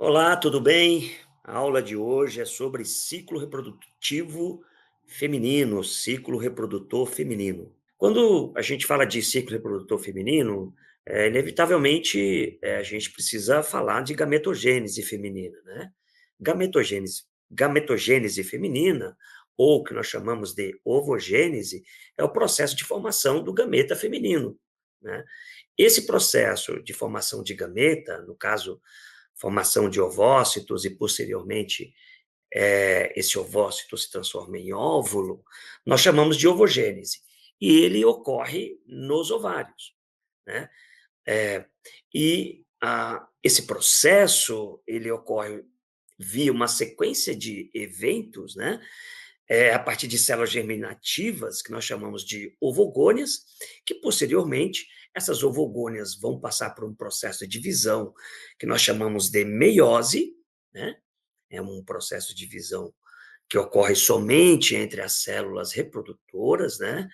Olá, tudo bem? A aula de hoje é sobre ciclo reprodutivo feminino, ciclo reprodutor feminino. Quando a gente fala de ciclo reprodutor feminino, inevitavelmente, a gente precisa falar de gametogênese feminina, né? Gametogênese feminina, ou o que nós chamamos de ovogênese, é o processo de formação do gameta feminino, né? Esse processo de formação de gameta, no caso, formação de ovócitos e, posteriormente, esse ovócito se transforma em óvulo, nós chamamos de ovogênese. E ele ocorre nos ovários, né? Eh, esse processo, ele ocorre via uma sequência de eventos, né? A partir de células germinativas, que nós chamamos de ovogônias, que posteriormente essas ovogônias vão passar por um processo de divisão, que nós chamamos de meiose, né? É um processo de divisão que ocorre somente entre as células reprodutoras, né?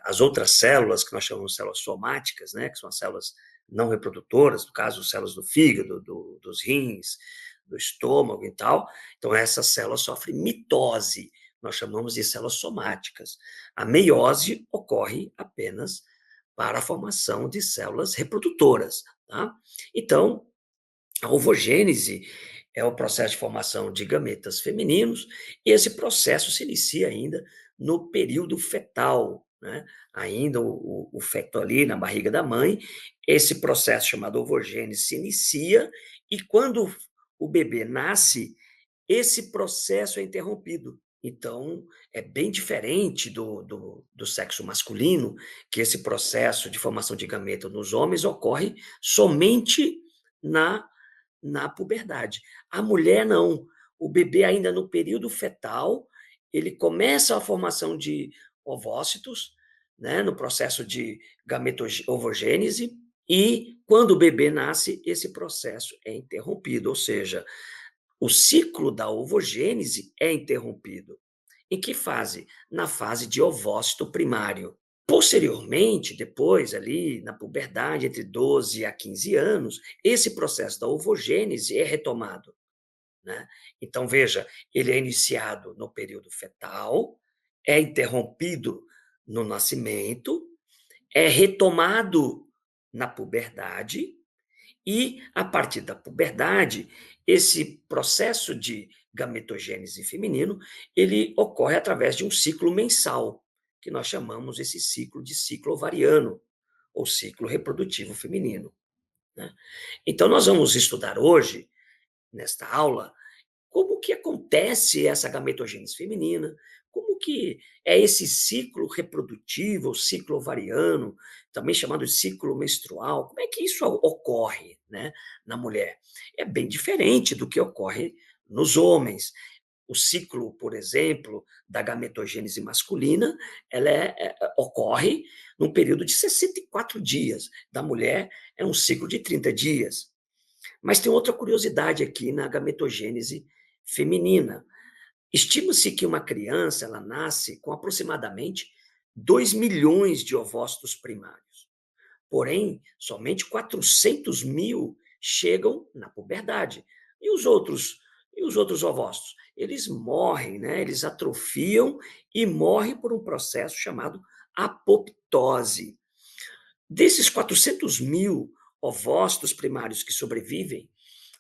As outras células, que nós chamamos de células somáticas, né? Que são as células não reprodutoras, no caso, células do fígado, dos rins, do estômago e tal. Então, essas células sofrem mitose, nós chamamos de células somáticas. A meiose ocorre apenas para a formação de células reprodutoras, tá? Então, a ovogênese é o processo de formação de gametas femininos, e esse processo se inicia ainda no período fetal, né? Ainda o feto ali na barriga da mãe, esse processo chamado ovogênese se inicia, e quando o bebê nasce, esse processo é interrompido. Então, é bem diferente do sexo masculino, que esse processo de formação de gameta nos homens ocorre somente na na puberdade. A mulher não. O bebê ainda no período fetal, ele começa a formação de ovócitos, né, no processo de ovogênese, e quando o bebê nasce, esse processo é interrompido, ou seja, o ciclo da ovogênese é interrompido. Em que fase? Na fase de ovócito primário. Posteriormente, depois, ali na puberdade, entre 12 a 15 anos, esse processo da ovogênese é retomado, né? Então, veja, ele é iniciado no período fetal, é interrompido no nascimento, é retomado na puberdade, e, a partir da puberdade, esse processo de gametogênese feminino, ele ocorre através de um ciclo mensal, que nós chamamos esse ciclo de ciclo ovariano, ou ciclo reprodutivo feminino, né? Então, nós vamos estudar hoje, nesta aula, como que acontece essa gametogênese feminina, como que é esse ciclo reprodutivo, o ciclo ovariano, também chamado de ciclo menstrual, como é que isso ocorre, né, na mulher? É bem diferente do que ocorre nos homens. O ciclo, por exemplo, da gametogênese masculina, ela ocorre num período de 64 dias. Da mulher, é um ciclo de 30 dias. Mas tem outra curiosidade aqui na gametogênese feminina. Estima-se que uma criança ela nasce com aproximadamente 2 milhões de ovócitos primários. Porém, somente 400 mil chegam na puberdade. E os outros ovócitos? Eles morrem, né? Eles atrofiam e morrem por um processo chamado apoptose. Desses 400 mil ovócitos primários que sobrevivem,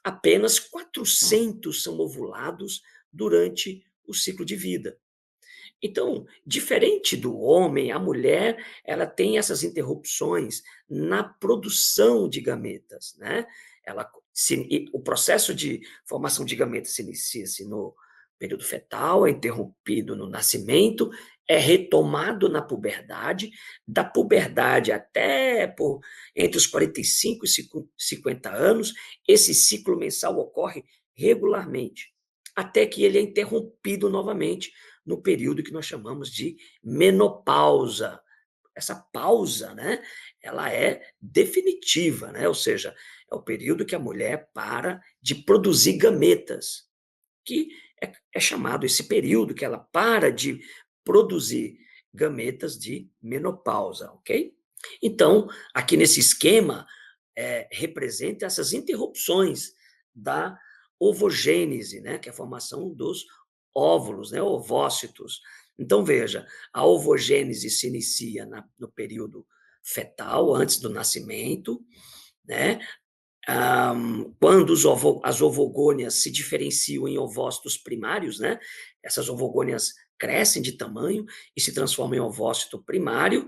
apenas 400 são ovulados durante o ciclo de vida. Então, diferente do homem, a mulher, ela tem essas interrupções na produção de gametas, né? O processo de formação de gametas se inicia-se no período fetal, é interrompido no nascimento, é retomado na puberdade, da puberdade até entre os 45 e 50 anos, esse ciclo mensal ocorre regularmente, até que ele é interrompido novamente no período que nós chamamos de menopausa. Essa pausa, né, ela é definitiva, né? Ou seja, é o período que a mulher para de produzir gametas, que é chamado esse período que ela para de produzir gametas de menopausa, ok? Então, aqui nesse esquema, representa essas interrupções da ovogênese, né, que é a formação dos óvulos, né, ovócitos. Então, veja, a ovogênese se inicia no período fetal, antes do nascimento, né? Quando as ovogônias se diferenciam em ovócitos primários, né? Essas ovogônias crescem de tamanho e se transformam em ovócito primário.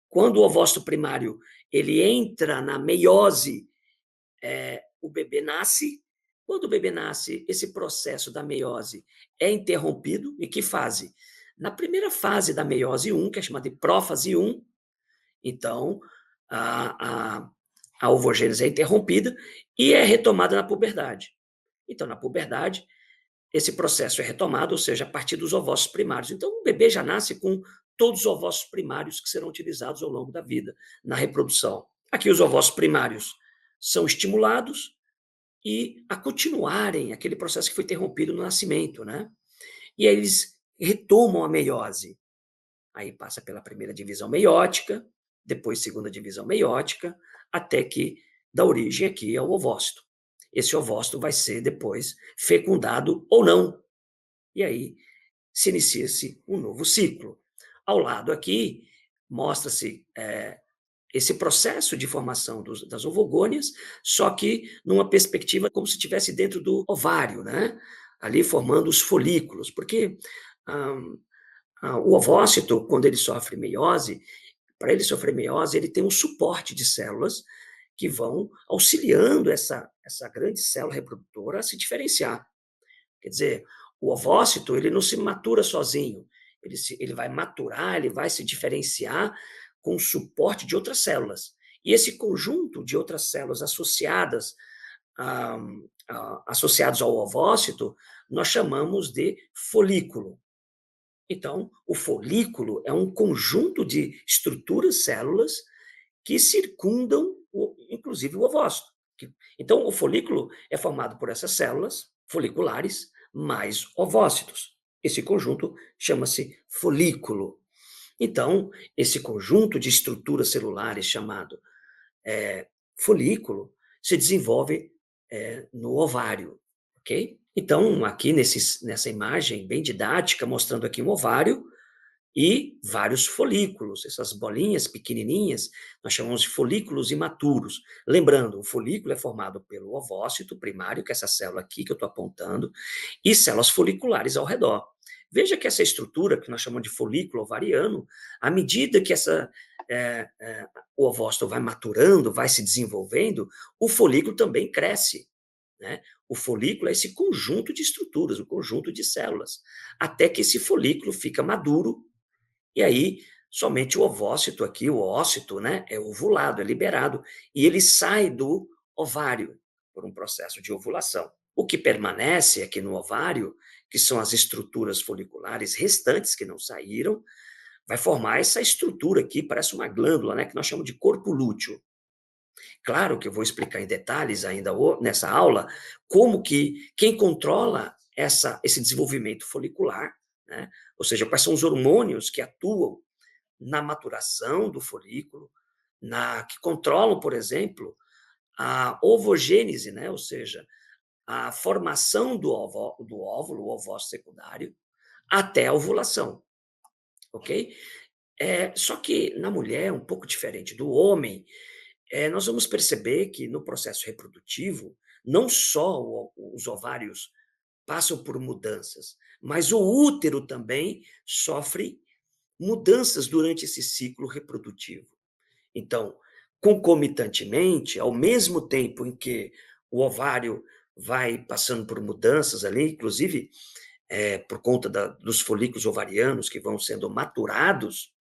Quando o ovócito primário ele entra na meiose, o bebê nasce. Quando o bebê nasce, esse processo da meiose é interrompido. Em que fase? Na primeira fase da meiose 1, que é chamada de prófase 1, então a, a, a ovogênese é interrompida e é retomada na puberdade. Então, na puberdade, esse processo é retomado, ou seja, a partir dos ovócitos primários. Então, o bebê já nasce com todos os ovócitos primários que serão utilizados ao longo da vida, na reprodução. Aqui, os ovócitos primários são estimulados e a continuarem aquele processo que foi interrompido no nascimento, né? E aí eles retomam a meiose. Aí passa pela primeira divisão meiótica, depois segunda divisão meiótica, até que dá origem aqui ao ovócito. Esse ovócito vai ser depois fecundado ou não. E aí se inicia-se um novo ciclo. Ao lado aqui, mostra-se esse processo de formação das ovogônias, só que numa perspectiva como se estivesse dentro do ovário, né? Ali formando os folículos, porque o ovócito, quando ele sofre meiose, para ele sofrer meiose, ele tem um suporte de células que vão auxiliando essa grande célula reprodutora a se diferenciar. Quer dizer, o ovócito ele não se matura sozinho, ele vai maturar, ele vai se diferenciar com o suporte de outras células. E esse conjunto de outras células associados ao ovócito, nós chamamos de folículo. Então, o folículo é um conjunto de estruturas, células, que circundam, inclusive, o ovócito. Então, o folículo é formado por essas células foliculares mais ovócitos. Esse conjunto chama-se folículo. Então, esse conjunto de estruturas celulares chamado folículo se desenvolve no ovário, ok? Então, aqui nessa imagem bem didática, mostrando aqui um ovário e vários folículos, essas bolinhas pequenininhas, nós chamamos de folículos imaturos. Lembrando, o folículo é formado pelo ovócito primário, que é essa célula aqui que eu estou apontando, e células foliculares ao redor. Veja que essa estrutura, que nós chamamos de folículo ovariano, à medida que o ovócito vai maturando, vai se desenvolvendo, o folículo também cresce. Né? O folículo é esse conjunto de estruturas, o conjunto de células, até que esse folículo fica maduro, e aí somente o ovócito aqui, o ócito, né, é ovulado, é liberado, e ele sai do ovário por um processo de ovulação. O que permanece aqui no ovário, que são as estruturas foliculares restantes que não saíram, vai formar essa estrutura aqui, parece uma glândula, né, que nós chamamos de corpo lúteo. Claro que eu vou explicar em detalhes ainda nessa aula como que quem controla esse desenvolvimento folicular, né, ou seja, quais são os hormônios que atuam na maturação do folículo, que controlam, por exemplo, a ovogênese, né, ou seja, a formação do óvulo, o ovócito secundário, até a ovulação, ok? Só que na mulher, um pouco diferente do homem, nós vamos perceber que no processo reprodutivo, não só os ovários passam por mudanças, mas o útero também sofre mudanças durante esse ciclo reprodutivo. Então, concomitantemente, ao mesmo tempo em que o ovário vai passando por mudanças ali, inclusive por conta dos folículos ovarianos que vão sendo maturados,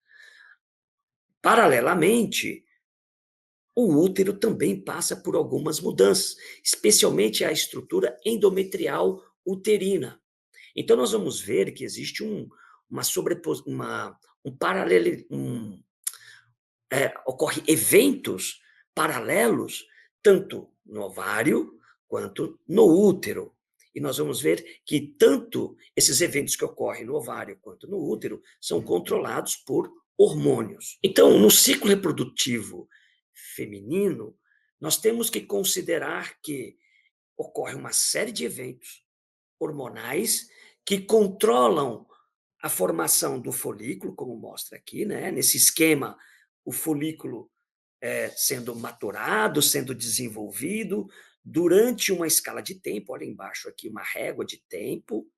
paralelamente, o útero também passa por algumas mudanças, especialmente a estrutura endometrial uterina. Então, nós vamos ver que existe um paralelo, ocorre eventos paralelos, tanto no ovário quanto no útero. E nós vamos ver que tanto esses eventos que ocorrem no ovário quanto no útero são controlados por hormônios. Então, no ciclo reprodutivo feminino, nós temos que considerar que ocorre uma série de eventos hormonais que controlam a formação do folículo, como mostra aqui, né? Nesse esquema, o folículo sendo maturado, sendo desenvolvido durante uma escala de tempo. Olha embaixo aqui uma régua de tempo,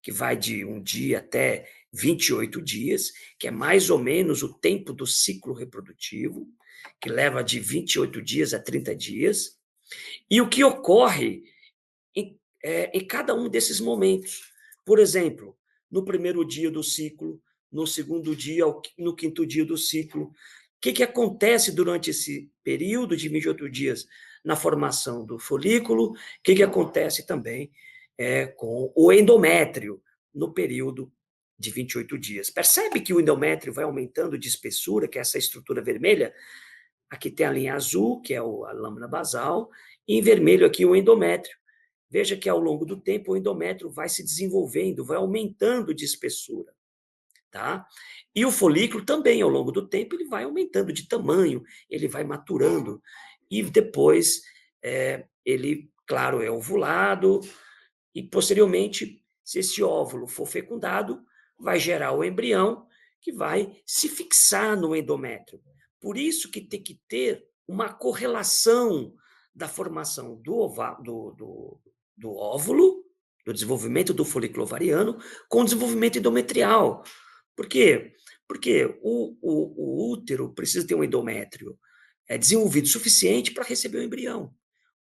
que vai de um dia até 28 dias, que é mais ou menos o tempo do ciclo reprodutivo, que leva de 28 dias a 30 dias. E o que ocorre em cada um desses momentos. Por exemplo, no primeiro dia do ciclo, no segundo dia, no quinto dia do ciclo. O que acontece durante esse período de 28 dias na formação do folículo? O que acontece também com o endométrio no período de 28 dias? Percebe que o endométrio vai aumentando de espessura, que é essa estrutura vermelha? Aqui tem a linha azul, que é a lâmina basal, e em vermelho aqui o endométrio. Veja que ao longo do tempo o endométrio vai se desenvolvendo, vai aumentando de espessura, tá? E o folículo também, ao longo do tempo, ele vai aumentando de tamanho, ele vai maturando, e depois ele, claro, é ovulado, e posteriormente, se esse óvulo for fecundado, vai gerar o embrião, que vai se fixar no endométrio. Por isso que tem que ter uma correlação da formação do óvulo, do desenvolvimento do folículo ovariano, com o desenvolvimento endometrial. Por quê? Porque o útero precisa ter um endométrio desenvolvido suficiente para receber o embrião.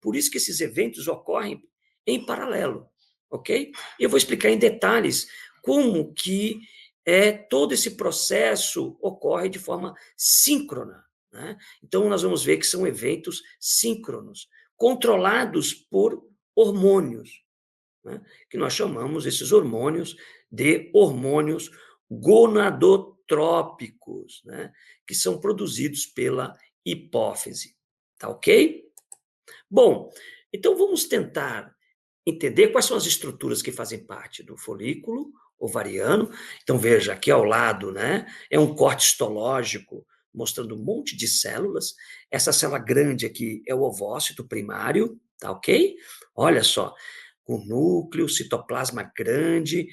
Por isso que esses eventos ocorrem em paralelo, ok? E eu vou explicar em detalhes como que todo esse processo ocorre de forma síncrona, né? Então, nós vamos ver que são eventos síncronos, controlados por hormônios, né? Que nós chamamos esses hormônios de hormônios gonadotrópicos, né? Que são produzidos pela hipófise. Tá ok? Bom, então vamos tentar entender quais são as estruturas que fazem parte do folículo ovariano. Então, veja, aqui ao lado, né, é um corte histológico mostrando um monte de células. Essa célula grande aqui é o ovócito primário, tá ok? Olha só, o núcleo, citoplasma grande.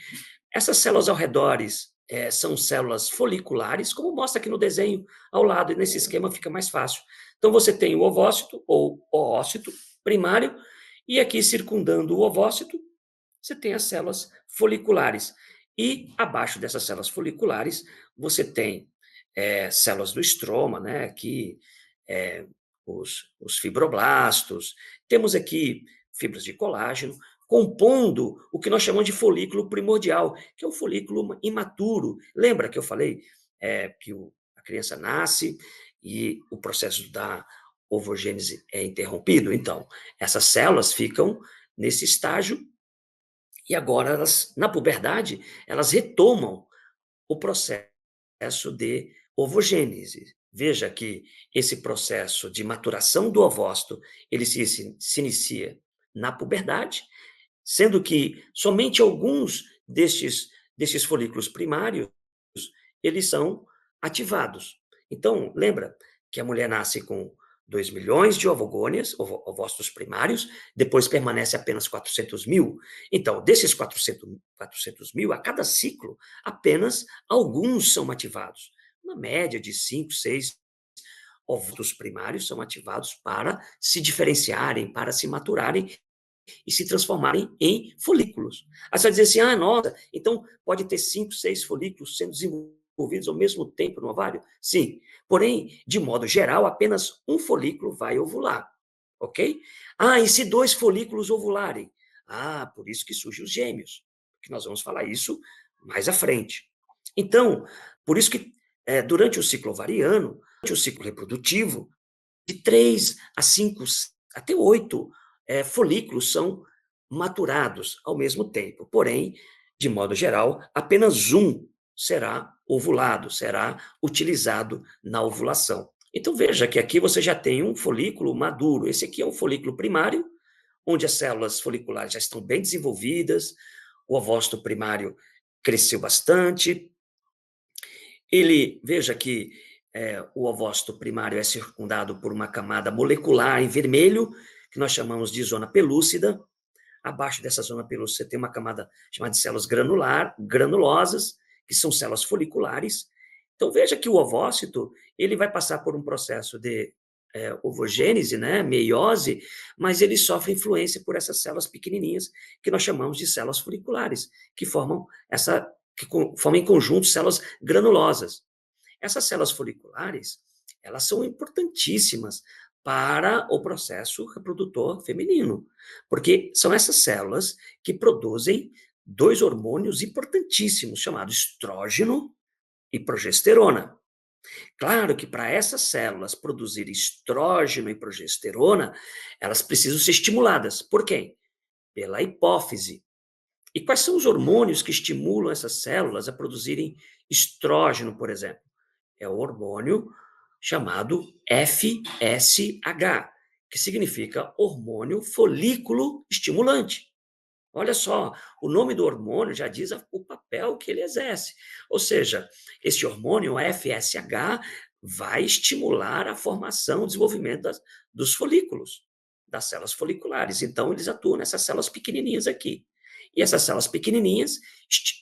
Essas células ao redores são células foliculares, como mostra aqui no desenho ao lado, e nesse esquema fica mais fácil. Então, você tem o ovócito, ou oócito primário, e aqui, circundando o ovócito, você tem as células foliculares. E abaixo dessas células foliculares, você tem células do estroma, né? Aqui, é, os fibroblastos. Temos aqui fibras de colágeno, compondo o que nós chamamos de folículo primordial, que é o folículo imaturo. Lembra que eu falei que a criança nasce e o processo da ovogênese é interrompido? Então, essas células ficam nesse estágio e agora, na puberdade, elas retomam o processo de ovogênese. Veja que esse processo de maturação do ovócito, ele se inicia na puberdade, sendo que somente alguns destes folículos primários, eles são ativados. Então, lembra que a mulher nasce com 2 milhões de ovogônias, ovócitos primários, depois permanece apenas 400 mil. Então, desses 400 mil, a cada ciclo, apenas alguns são ativados. Uma média de 5, 6 óvulos primários são ativados para se diferenciarem, para se maturarem e se transformarem em folículos. Aí você vai dizer assim, nossa, então pode ter 5, 6 folículos sendo desenvolvidos ao mesmo tempo no ovário? Sim, porém, de modo geral, apenas um folículo vai ovular, ok? E se 2 folículos ovularem? Por isso que surgem os gêmeos, que nós vamos falar isso mais à frente. Então, por isso que durante o ciclo ovariano, durante o ciclo reprodutivo, de 3 a 5, até 8 folículos são maturados ao mesmo tempo. Porém, de modo geral, apenas um será ovulado, será utilizado na ovulação. Então, veja que aqui você já tem um folículo maduro. Esse aqui é o folículo primário, onde as células foliculares já estão bem desenvolvidas, o ovócito primário cresceu bastante. Veja que o ovócito primário é circundado por uma camada molecular em vermelho, que nós chamamos de zona pelúcida. Abaixo dessa zona pelúcida você tem uma camada chamada de células granulosas, que são células foliculares. Então veja que o ovócito ele vai passar por um processo de ovogênese, né, meiose, mas ele sofre influência por essas células pequenininhas que nós chamamos de células foliculares, que formam em conjunto células granulosas. Essas células foliculares, elas são importantíssimas para o processo reprodutor feminino, porque são essas células que produzem dois hormônios importantíssimos, chamados estrógeno e progesterona. Claro que para essas células produzirem estrógeno e progesterona, elas precisam ser estimuladas. Por quem? Pela hipófise. E quais são os hormônios que estimulam essas células a produzirem estrógeno, por exemplo? É o hormônio chamado FSH, que significa hormônio folículo estimulante. Olha só, o nome do hormônio já diz o papel que ele exerce. Ou seja, esse hormônio FSH vai estimular a formação, o desenvolvimento dos folículos, das células foliculares. Então, eles atuam nessas células pequenininhas aqui. E essas células pequenininhas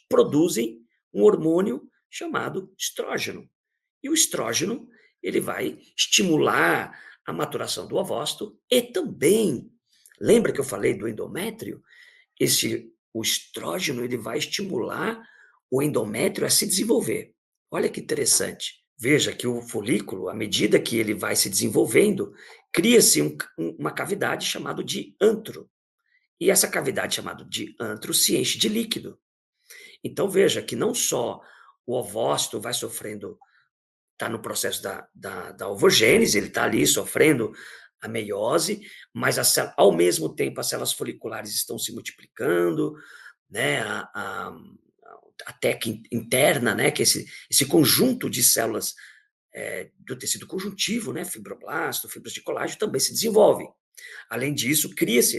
produzem um hormônio chamado estrógeno. E o estrógeno, ele vai estimular a maturação do ovócito e também, lembra que eu falei do endométrio? O estrógeno, ele vai estimular o endométrio a se desenvolver. Olha que interessante. Veja que o folículo, à medida que ele vai se desenvolvendo, cria-se uma cavidade chamada de antro. E essa cavidade chamada de antro se enche de líquido. Então veja que não só o ovócito vai sofrendo, está no processo da ovogênese, ele está ali sofrendo a meiose, mas ao mesmo tempo as células foliculares estão se multiplicando, né? A teca interna, né? Que é esse conjunto de células do tecido conjuntivo, né? Fibroblasto, fibras de colágeno, também se desenvolve. Além disso, cria-se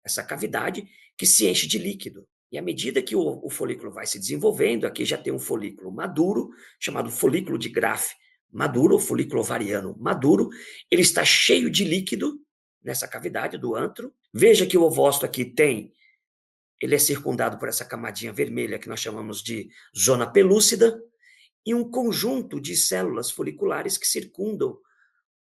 essa cavidade que se enche de líquido. E à medida que o folículo vai se desenvolvendo, aqui já tem um folículo maduro, chamado folículo de Graafi maduro, ou folículo ovariano maduro, ele está cheio de líquido nessa cavidade do antro. Veja que o ovócito aqui ele é circundado por essa camadinha vermelha que nós chamamos de zona pelúcida, e um conjunto de células foliculares que circundam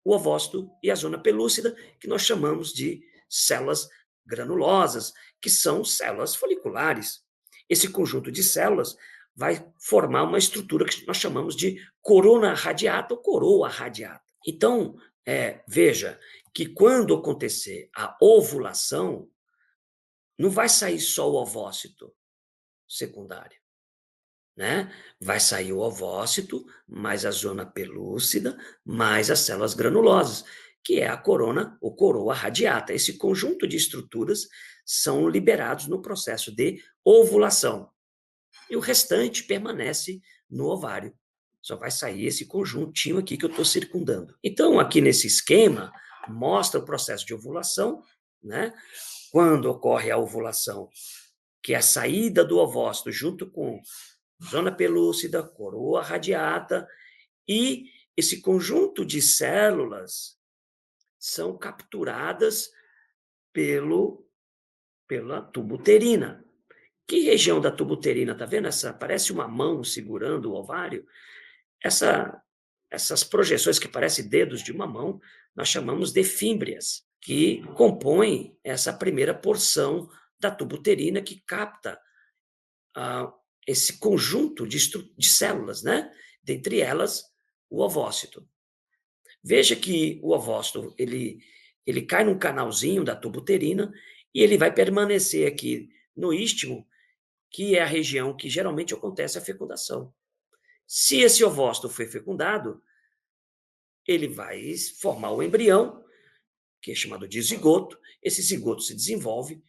o ovócito e a zona pelúcida, que nós chamamos de células granulosas, que são células foliculares. Esse conjunto de células vai formar uma estrutura que nós chamamos de corona radiata ou coroa radiata. Então, veja que quando acontecer a ovulação, não vai sair só o ovócito secundário, né? Vai sair o ovócito, mais a zona pelúcida, mais as células granulosas, que é a corona ou coroa radiata. Esse conjunto de estruturas são liberados no processo de ovulação. E o restante permanece no ovário. Só vai sair esse conjuntinho aqui que eu estou circundando. Então, aqui nesse esquema, mostra o processo de ovulação, né? Quando ocorre a ovulação, que é a saída do ovócito junto com zona pelúcida, coroa radiata, e esse conjunto de células são capturadas pela tubuterina. Que região da tubuterina? Está vendo? Parece uma mão segurando o ovário. Essas projeções que parecem dedos de uma mão, nós chamamos de fímbrias, que compõem essa primeira porção da tubuterina que capta esse conjunto de células, né? Dentre elas, o ovócito. Veja que o ovócito, ele cai num canalzinho da tubuterina e ele vai permanecer aqui no istmo, que é a região que geralmente acontece a fecundação. Se esse ovócito foi fecundado, ele vai formar o embrião, que é chamado de zigoto. Esse zigoto se desenvolve,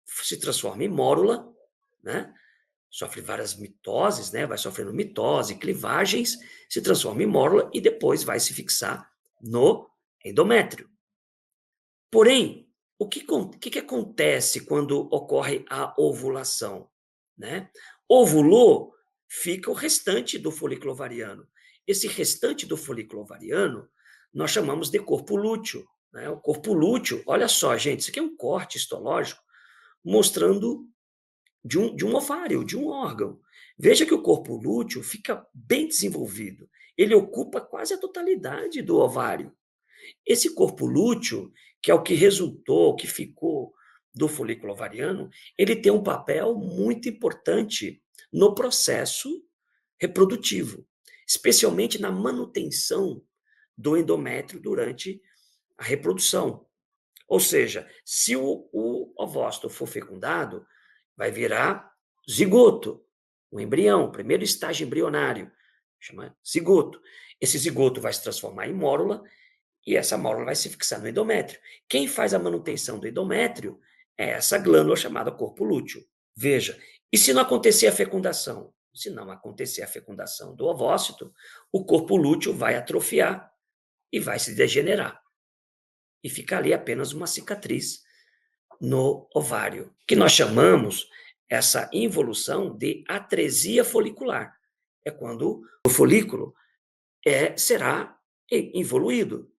se transforma em mórula, né? Sofre várias mitoses, né? Vai sofrendo mitose, clivagens, se transforma em mórula e depois vai se fixar no endométrio. Porém, o que acontece quando ocorre a ovulação? Né? Ovulou, fica o restante do folículo ovariano. Esse restante do folículo ovariano nós chamamos de corpo lúteo. né? O corpo lúteo, olha só, gente, isso aqui é um corte histológico mostrando de um ovário, de um órgão. Veja que o corpo lúteo fica bem desenvolvido. Ele ocupa quase a totalidade do ovário. Esse corpo lúteo, que é o que resultou, o que ficou do folículo ovariano, ele tem um papel muito importante no processo reprodutivo, especialmente na manutenção do endométrio durante a reprodução. Ou seja, se o ovócito for fecundado, vai virar zigoto, um embrião, o primeiro estágio embrionário, chama zigoto. Esse zigoto vai se transformar em mórula e essa mórula vai se fixar no endométrio. Quem faz a manutenção do endométrio é essa glândula chamada corpo lúteo. Veja, e se não acontecer a fecundação? Se não acontecer a fecundação do ovócito, o corpo lúteo vai atrofiar e vai se degenerar. E fica ali apenas uma cicatriz no ovário, que nós chamamos essa involução de atresia folicular. É quando o folículo será involuído,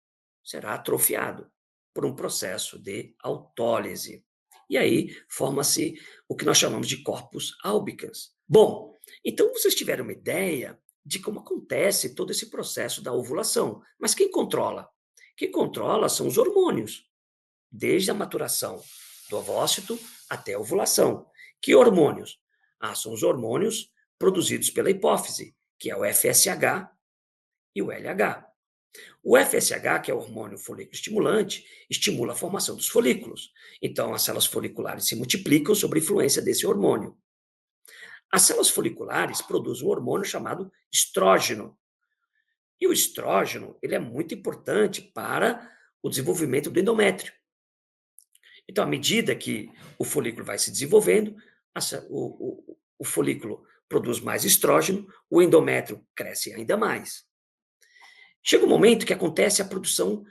será atrofiado por um processo de autólise. E aí forma-se o que nós chamamos de corpus albicans. Bom, então vocês tiveram uma ideia de como acontece todo esse processo da ovulação. Mas quem controla? Quem controla são os hormônios, desde a maturação do ovócito até a ovulação. Que hormônios? São os hormônios produzidos pela hipófise, que é o FSH e o LH. O FSH, que é o hormônio folículo estimulante, estimula a formação dos folículos. Então, as células foliculares se multiplicam sob a influência desse hormônio. As células foliculares produzem um hormônio chamado estrógeno. E o estrógeno, ele é muito importante para o desenvolvimento do endométrio. Então, à medida que o folículo vai se desenvolvendo, o folículo produz mais estrógeno, o endométrio cresce ainda mais. Chega um momento que acontece a produção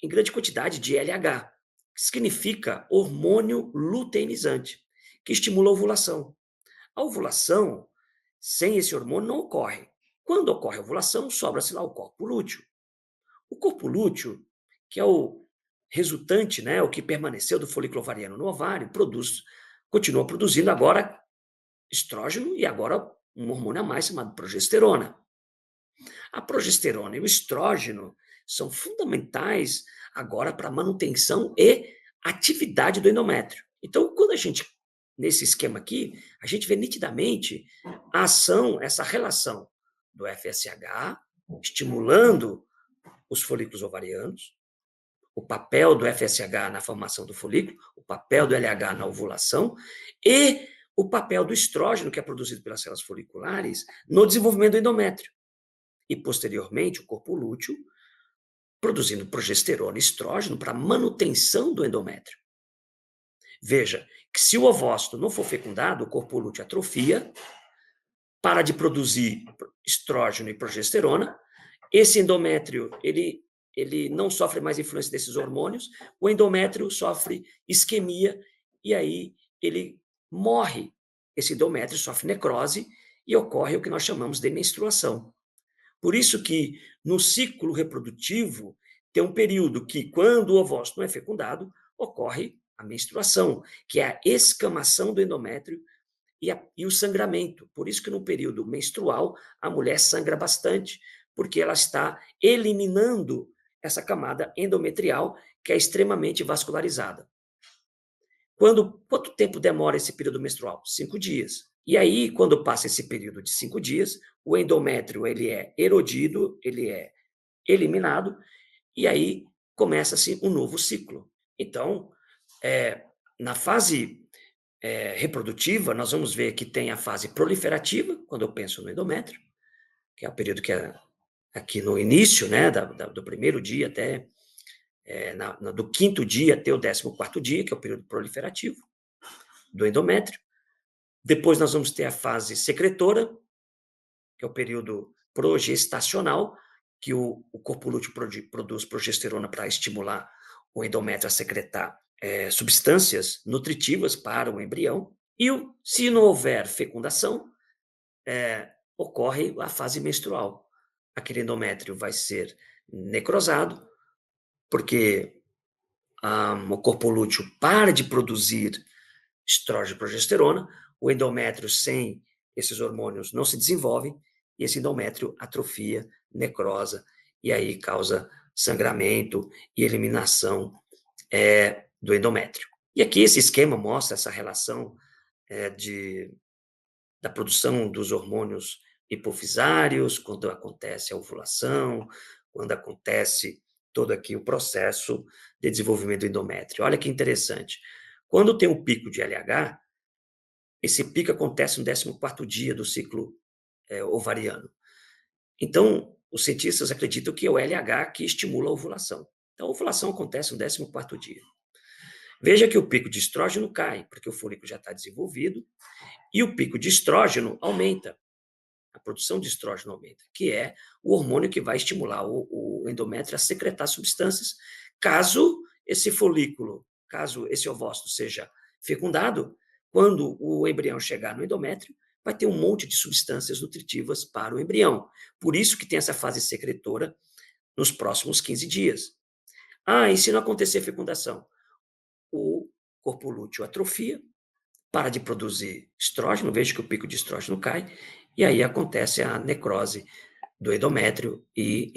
em grande quantidade de LH, que significa hormônio luteinizante, que estimula a ovulação. A ovulação, sem esse hormônio, não ocorre. Quando ocorre a ovulação, sobra-se lá o corpo lúteo. O corpo lúteo, que é o resultante, né, o que permaneceu do folículo ovariano no ovário, continua produzindo agora estrógeno e agora um hormônio a mais chamado progesterona. A progesterona e o estrógeno são fundamentais agora para a manutenção e atividade do endométrio. Então, quando a gente, nesse esquema aqui, a gente vê nitidamente a ação, essa relação do FSH, estimulando os folículos ovarianos, o papel do FSH na formação do folículo, o papel do LH na ovulação e o papel do estrógeno, que é produzido pelas células foliculares, no desenvolvimento do endométrio. E, posteriormente, o corpo lúteo produzindo progesterona e estrógeno para manutenção do endométrio. Veja que se o ovócito não for fecundado, o corpo lúteo atrofia, para de produzir estrógeno e progesterona, esse endométrio, ele não sofre mais influência desses hormônios, o endométrio sofre isquemia e aí ele morre. Esse endométrio sofre necrose e ocorre o que nós chamamos de menstruação. Por isso que no ciclo reprodutivo tem um período que, quando o ovócito não é fecundado, ocorre a menstruação, que é a escamação do endométrio e o sangramento. Por isso que no período menstrual a mulher sangra bastante, porque ela está eliminando essa camada endometrial que é extremamente vascularizada. Quanto tempo demora esse período menstrual? 5 dias. E aí, quando passa esse período de 5 dias, o endométrio ele é erodido, ele é eliminado, e aí começa-se um novo ciclo. Então, na fase reprodutiva, nós vamos ver que tem a fase proliferativa, quando eu penso no endométrio, que é o período que é aqui no início, né, do primeiro dia até do quinto dia até o 14º dia, que é o período proliferativo do endométrio. Depois nós vamos ter a fase secretora, que é o período progestacional, que o corpo lúteo produz progesterona para estimular o endométrio a secretar substâncias nutritivas para o embrião. E se não houver fecundação, ocorre a fase menstrual. Aquele endométrio vai ser necrosado, porque o corpo lúteo para de produzir estrógeno e progesterona, o endométrio sem esses hormônios não se desenvolve, e esse endométrio atrofia, necrosa, e aí causa sangramento e eliminação do endométrio. E aqui esse esquema mostra essa relação da produção dos hormônios hipofisários, quando acontece a ovulação, quando acontece todo aqui o processo de desenvolvimento do endométrio. Olha que interessante. Quando tem o pico de LH, esse pico acontece no 14º dia do ciclo ovariano. Então, os cientistas acreditam que é o LH que estimula a ovulação. Então, a ovulação acontece no 14º dia. Veja que o pico de estrógeno cai, porque o folículo já está desenvolvido, e o pico de estrógeno aumenta. A produção de estrógeno aumenta, que é o hormônio que vai estimular o endométrio a secretar substâncias, caso esse folículo, caso esse ovócito seja fecundado, quando o embrião chegar no endométrio, vai ter um monte de substâncias nutritivas para o embrião. Por isso que tem essa fase secretora nos próximos 15 dias. E se não acontecer fecundação? O corpo lúteo atrofia, para de produzir estrógeno, veja que o pico de estrógeno cai, e aí acontece a necrose do endométrio e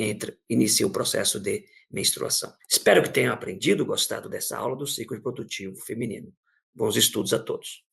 inicia o processo de menstruação. Espero que tenham aprendido, gostado dessa aula do ciclo reprodutivo feminino. Bons estudos a todos.